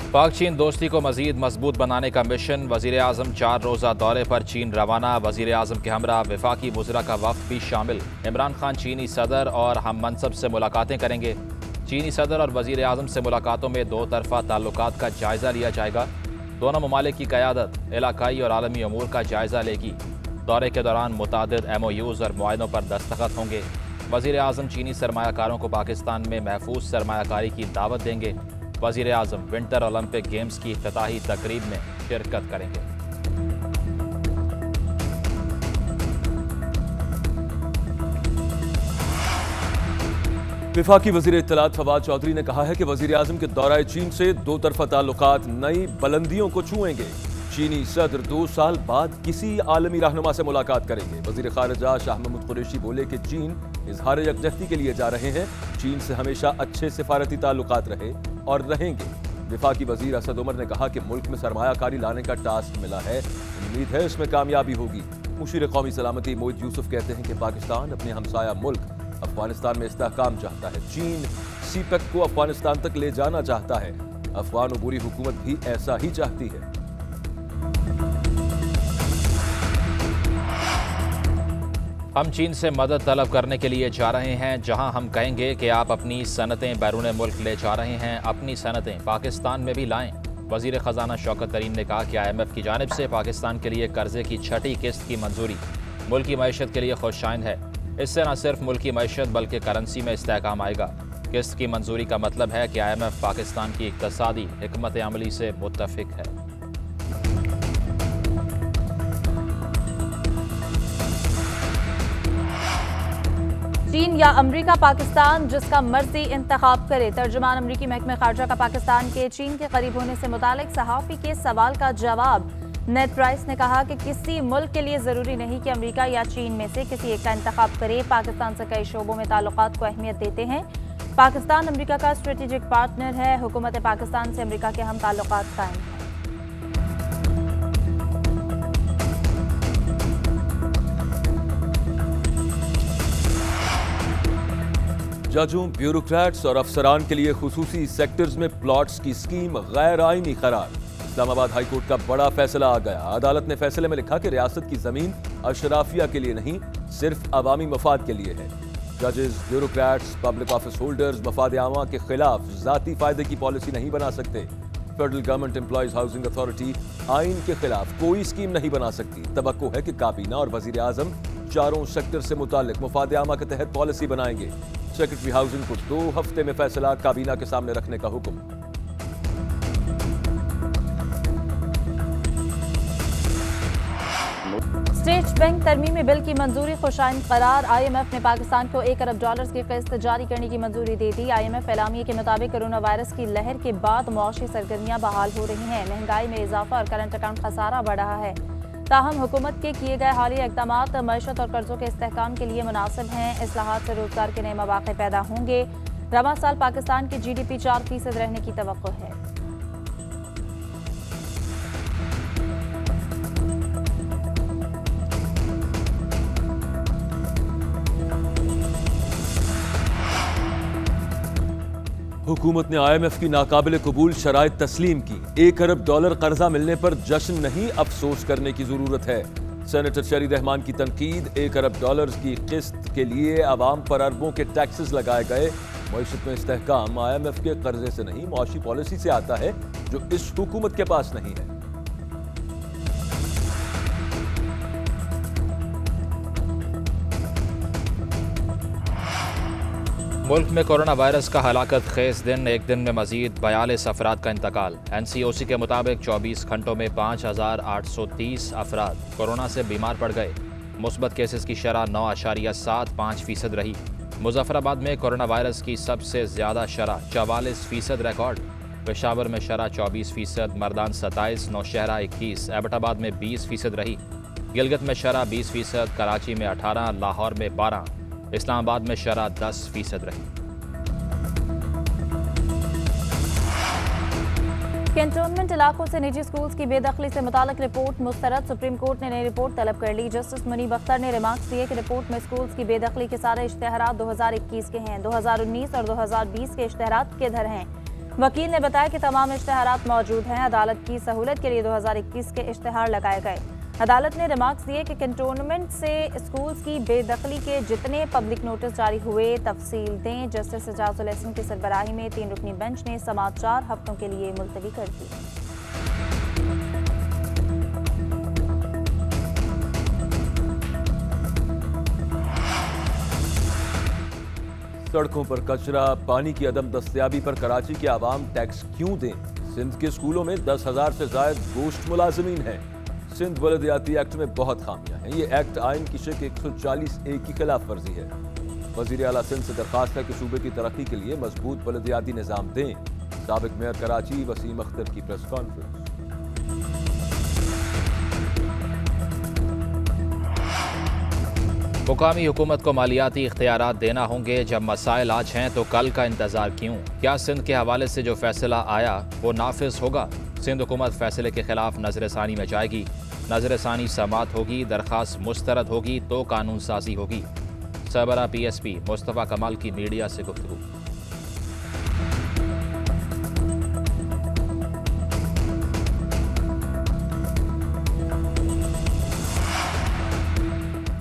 पाक चीन दोस्ती को मजीद मजबूत बनाने का मिशन। वजीर आजम 4 रोज़ा दौरे पर चीन रवाना। वजीर आजम के हमरा वफाकी वज़रा का वफ़द भी शामिल। इमरान खान चीनी सदर और हम मनसब से मुलाकातें करेंगे। चीनी सदर और वजीर आजम से मुलाकातों में 2 तरफ़ा ताल्लुकात का जायज़ा लिया जाएगा। दोनों ममालिक की क़यादत इलाकाई और आलमी अमूर का जायज़ा लेगी। दौरे के दौरान मुतादिद MOUs और मुआहदों पर दस्तखत होंगे। वजीर आजम चीनी सरमायाकारों को पाकिस्तान में महफूज सरमायाकारी की दावत देंगे। वजीर आजम विंटर ओलंपिक गेम्स की इफ्तिताही तकरीब में शिरकत करेंगे। वफाकी वज़ीर इत्तलात फवाद चौधरी ने कहा है कि वज़ीर आज़म के दौरा चीन से 2 तरफ़ा ताल्लुकात नई बुलंदियों को छुएंगे। चीनी सदर 2 साल बाद किसी आलमी रहनुमा से मुलाकात करेंगे। वज़ीर ख़ारिजा शाह महमूद कुरैशी बोले कि चीन इजहार यकजहती के लिए जा रहे हैं। चीन से हमेशा अच्छे सिफारती ताल्लुकात रहे और रहेंगे। वफाकी वज़ीर असद उमर ने कहा कि मुल्क में सरमायाकारी लाने का टास्क मिला है, उम्मीद है इसमें कामयाबी होगी। मुशीर कौमी सलामती मोईद यूसुफ कहते हैं कि पाकिस्तान अपने हमसाया मुल्क अफगानिस्तान में इस्तेहकाम चाहता है। चीन सीपेक को अफगानिस्तान तक ले जाना चाहता है। अफगान उबूरी हुकूमत भी ऐसा ही चाहती है। हम चीन से मदद तलब करने के लिए जा रहे हैं। जहां हम कहेंगे कि आप अपनी सनतें बैरून मुल्क ले जा रहे हैं, अपनी सनतें पाकिस्तान में भी लाएं। वजीर ख़जाना शौकत तरीन ने कहा कि IMF की जानिब से पाकिस्तान के लिए कर्जे की 6ठी किस्त की मंजूरी मुल्क की मईशत के लिए खुशशाइन है। इससे न सिर्फ मुल्क की मईशत बल्कि करेंसी में इस्तेहकाम आएगा। किस्त की मंजूरी का मतलब है कि IMF पाकिस्तान की इक़्तिसादी हिकमत अमली से मुत्तफ़िक है। चीन या अमरीका पाकिस्तान, जिसका मर्जी इंतखाब करे। तर्जुमान अमरीकी महकमे खारजा का पाकिस्तान के चीन के करीब होने से मुतालिक सहाफ़ी के सवाल का जवाब। नेड प्राइस ने कहा कि किसी मुल्क के लिए ज़रूरी नहीं कि अमरीका या चीन में से किसी एक का इंतखाब करे। पाकिस्तान से कई शोबों में ताल्लुकात को अहमियत देते हैं। पाकिस्तान अमरीका का स्ट्रेटेजिक पार्टनर है। हुकूमत पाकिस्तान से अमरीका के हम ताल्लुकात कायम हैं। जजों, ब्यूरोक्रेट्स और अफसरान के लिए खुसूसी सेक्टर्स में प्लॉट्स की स्कीम गैर आईनी करार। इस्लामाबाद हाई कोर्ट का बड़ा फैसला आ गया। अदालत ने फैसले में लिखा कि रियासत की जमीन अशराफिया के लिए नहीं, सिर्फ अवामी मफाद के लिए है। जजेस, ब्यूरोक्रेट्स, पब्लिक ऑफिस होल्डर्स मफाद आमा के खिलाफ जाती फायदे की पॉलिसी नहीं बना सकते। Federal government employees housing authority आइन के खिलाफ कोई स्कीम नहीं बना सकती। तवक्को है कि काबीना और वजीर आजम चारों सेक्टर से मुतालिक मफाद आमा के तहत पॉलिसी बनाएंगे। सेक्रेटरी हाउसिंग को 2 हफ्ते में फैसला काबीना के सामने रखने का हुक्म। स्टेट बैंक तरमीमी बिल की मंजूरी खुशाइन करार। IMF ने पाकिस्तान को $1 अरब की किस्त जारी करने की मंजूरी दे दी। IMF एलामिये के मुताबिक कोरोना वायरस की लहर के बाद मुआशी सरगर्मियां बहाल हो रही हैं। महंगाई में इजाफा और करंट अकाउंट खसारा बढ़ रहा है। ताहम हुकूमत के किए गए हालिया इक़दामात मईशत और कर्जों के इस्तेहकाम के लिए मुनासिब हैं। इस्लाहात से रोजगार के नए मौक़े पैदा होंगे। रवां साल पाकिस्तान की GDP 4% रहने की तवक्को है। हुकूमत ने IMF की नाकाबिल कबूल शराइत तस्लीम की। $1 अरब कर्जा मिलने पर जश्न नहीं, अफसोस करने की जरूरत है। सेनेटर शरी रहमान की तनकीद। $1 अरब की किस्त के लिए आवाम पर अरबों के टैक्सेस लगाए गए। मईशत में इस्तेहकाम IMF के कर्जे से नहीं, मुआशी पॉलिसी से आता है जो इस हुकूमत के पास नहीं है। मुल्क में कोरोना वायरस का हलाकत खेज दिन। एक दिन में मजीद 42 अफराद का इंतकाल। NCOC के मुताबिक 24 घंटों में 5830 अफराद कोरोना से बीमार पड़ गए। मुस्बत केसेस की शरह 9.75% रही। मुजफ्फराबाद में कोरोना वायरस की सबसे ज़्यादा शरह 44% रिकॉर्ड। पेशावर में शरह 24%, मर्दान 27%, नौशहरा 21%, एबटाबाद में 20% रही। गिलगित में शरह 20%, कराची में 18%, लाहौर में 12%, इस्लामाबाद में शरह 10% रही। कैंटोनमेंट इलाकों से निजी स्कूल्स की बेदखली से मुतालिक रिपोर्ट मुस्तरद। सुप्रीम कोर्ट ने नई रिपोर्ट तलब कर ली। जस्टिस मुनीब अख्तर ने रिमार्क्स दिए कि रिपोर्ट में स्कूल्स की बेदखली के सारे इश्तेहारात 2021 के हैं। 2019 और 2020 के इश्तेहारात किधर हैं? वकील ने बताया कि तमाम इश्तेहारात मौजूद हैं। अदालत की सहूलत के लिए 2021 के इश्तेहार लगाए गए। अदालत ने रिमार्क्स दिए कि कंटोनमेंट से स्कूल्स की बेदखली के जितने पब्लिक नोटिस जारी हुए तफसील दें। जस्टिस एजाजुल एहसन की सरबराही में 3 रुकनी बेंच ने समाअत 4 हफ्तों के लिए मुलतवी कर दी। सड़कों पर कचरा, पानी की अदम दस्तयाबी पर कराची के आवाम टैक्स क्यों दें? सिंध के स्कूलों में 10,000 से ज्यादा गोश्त मुलाजिमीन हैं। सिंध बलदियाती एक्ट में बहुत खामियां हैं। ये एक्ट आइन की शिक 140A की खिलाफ वर्जी है। वजीर आला सिंध से दरखास्त है कि सूबे की तरक्की के लिए मजबूत बलदियाती निज़ाम दें। साबिक मेयर कराची वसीम अख्तर की प्रेस कॉन्फ्रेंस। मुकामी हुकूमत को मालियाती इख्तियारात देना होंगे। जब मसाइल आज हैं तो कल का इंतजार क्यों? क्या सिंध के हवाले से जो फैसला आया वो नाफिज होगा? सिंध हुकूमत फैसले के खिलाफ नजरसानी में जाएगी। नजरसानी समाअत होगी, दरखास्त मुस्तरद होगी तो कानून साजी होगी। सरबरा PSP मुस्तफ़ा कमाल की मीडिया से गुफ्तगू।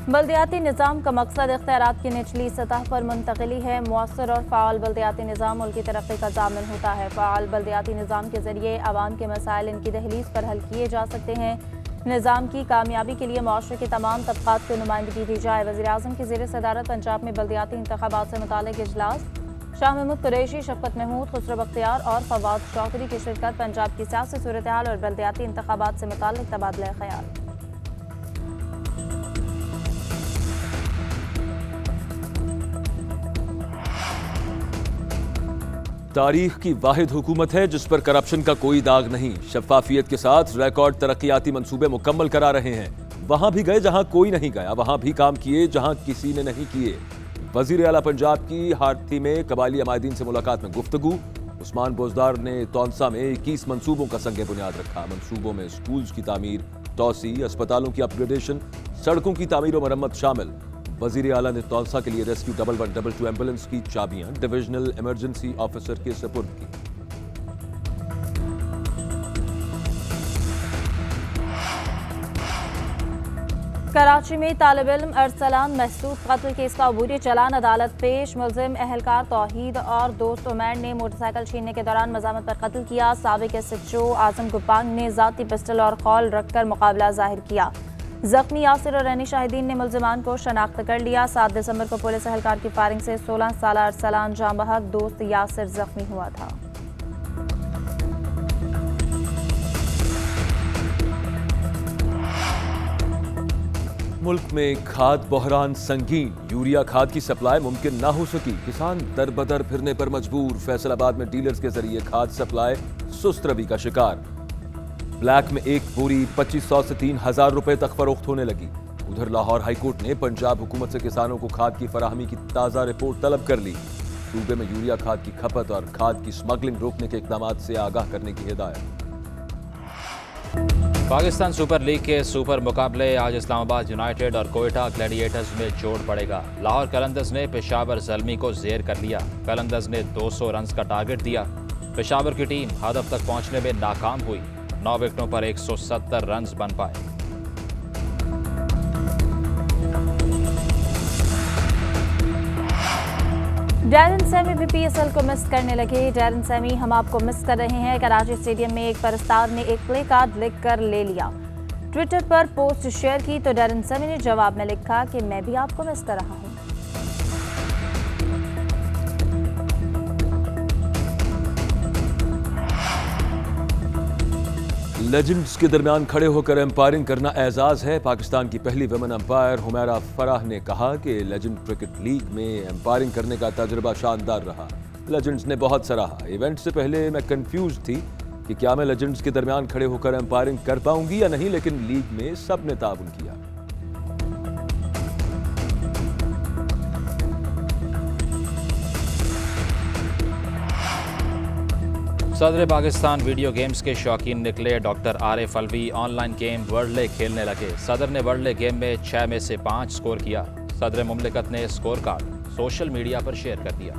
बल्दियाती निज़ाम का मकसद इख्तियारात की निचली सतह पर मुंतकिली है। मुअस्सर और फ़ाल बल्दियाती निज़ाम मुल्की तरक्की का ज़ामिन होता है। फ़ाल बल्दियाती निज़ाम के ज़रिए आवाम के मसाइल इनकी दहलीज पर हल किए जा सकते हैं। निज़ाम की कामयाबी के लिए मुआशरे के तमाम तबक़ात को नुमाइंदगी दी जाए। वज़ीर-ए-आज़म की ज़ेर सदारत पंजाब में बल्दियाती इंतख़ाबात से मुताल्लिक़ इजलास। शाह महमूद कुरैशी, शफ़क़त महमूद, खुसरो बख्तियार और फवाद चौधरी की शिरकत। पंजाब की सियासी सूरत हाल और बल्दियाती इंतख़ाबात से मुताल्लिक़ तबादला ख्याल। तारीख की वाहिद हुकूमत है जिस पर करप्शन का कोई दाग नहीं। शफाफियत के साथ रिकॉर्ड तरक्याती मंसूबे मुकम्मल करा रहे हैं। वहां भी गए जहां कोई नहीं गया, वहां भी काम किए जहां किसी ने नहीं किए। वजीर आला पंजाब की हाथी में कबायली अमायदीन से मुलाकात में गुफ्तगू। उस्मान बोजदार ने तौंसा में 21 मंसूबों का संगे बुनियाद रखा। मंसूबों में स्कूल्स की तामीर, तोसी, अस्पतालों की अपग्रेडेशन, सड़कों की तामीर और मरम्मत शामिल। वजीर आला ने तौंसा के लिए रेस्क्यू 1112 एम्बुलेंस की चाबियां डिविजनल इमरजेंसी ऑफिसर के सुपुर्द की। कराची में तालिब इल्म अरसलान महसूद कत्ल केस का अबूरी चलान अदालत पेश। मुलजिम अहलकार तौहीद और दोस्त उमैर ने मोटरसाइकिल छीनने के दौरान मज़ामत पर कत्ल किया। साबिक SHO आजम गुपांग ने जाती पिस्टल और खौल रखकर मुकाबला जाहिर किया। जख्मी यासिर और रैनी शाहिदीन ने मुलजिमान को शनाख्त कर लिया। 7 दिसंबर को पुलिस एहलकार की फायरिंग से 16 साला अरसलान जाँ बहक दोस्त यासिर जख्मी हुआ था। मुल्क में खाद बहरान संगीन, यूरिया खाद की सप्लाई मुमकिन ना हो सकी। किसान दर बदर फिरने पर मजबूर। फैसलाबाद में डीलर्स के जरिए खाद सप्लाई सुस्त रवि का शिकार। ब्लैक में एक बोरी 2500 से 3000 रुपए तक फरोख्त होने लगी। उधर लाहौर हाईकोर्ट ने पंजाब हुकूमत से किसानों को खाद की फराहमी की ताज़ा रिपोर्ट तलब कर ली। सूबे में यूरिया खाद की खपत और खाद की स्मगलिंग रोकने के इकदाम से आगाह करने की हिदायत। पाकिस्तान सुपर लीग के सुपर मुकाबले आज इस्लामाबाद यूनाइटेड और कोयटा ग्लैडिएटर्स में जोड़ पड़ेगा। लाहौर कलंदर्स ने पेशावर ज़ल्मी को ज़ेर कर लिया। कलंदर्स ने 200 रन का टारगेट दिया। पेशावर की टीम हदफ तक पहुंचने में नाकाम हुई। 9 विकेटों पर 170 रन बन पाए। डैरन सैमी भी PSL को मिस करने लगे। डैरन सैमी, हम आपको मिस कर रहे हैं। कराची स्टेडियम में एक परस्तार ने एक प्ले कार्ड लिख कर ले लिया। ट्विटर पर पोस्ट शेयर की तो डैरन सैमी ने जवाब में लिखा कि मैं भी आपको मिस कर रहा हूं। लेजेंड्स के दरमियान खड़े होकर एम्पायरिंग करना एजाज है। पाकिस्तान की पहली वुमेन अंपायर हुमैरा फराह ने कहा कि लेजेंड क्रिकेट लीग में एम्पायरिंग करने का तजुर्बा शानदार रहा। लेजेंड्स ने बहुत सराहा। इवेंट से पहले मैं कंफ्यूज थी कि क्या मैं लेजेंड्स के दरमियान खड़े होकर एम्पायरिंग कर पाऊंगी या नहीं, लेकिन लीग में सब ने ताउन किया। सदर पाकिस्तान वीडियो गेम्स के शौकीन निकले। Doctor Arif Alvi online game Wordle खेलने लगे। सदर ने वर्ल्डले गेम में 6 में से 5 स्कोर किया। सदर मुमलिकत ने स्कोर कार्ड सोशल मीडिया पर शेयर कर दिया।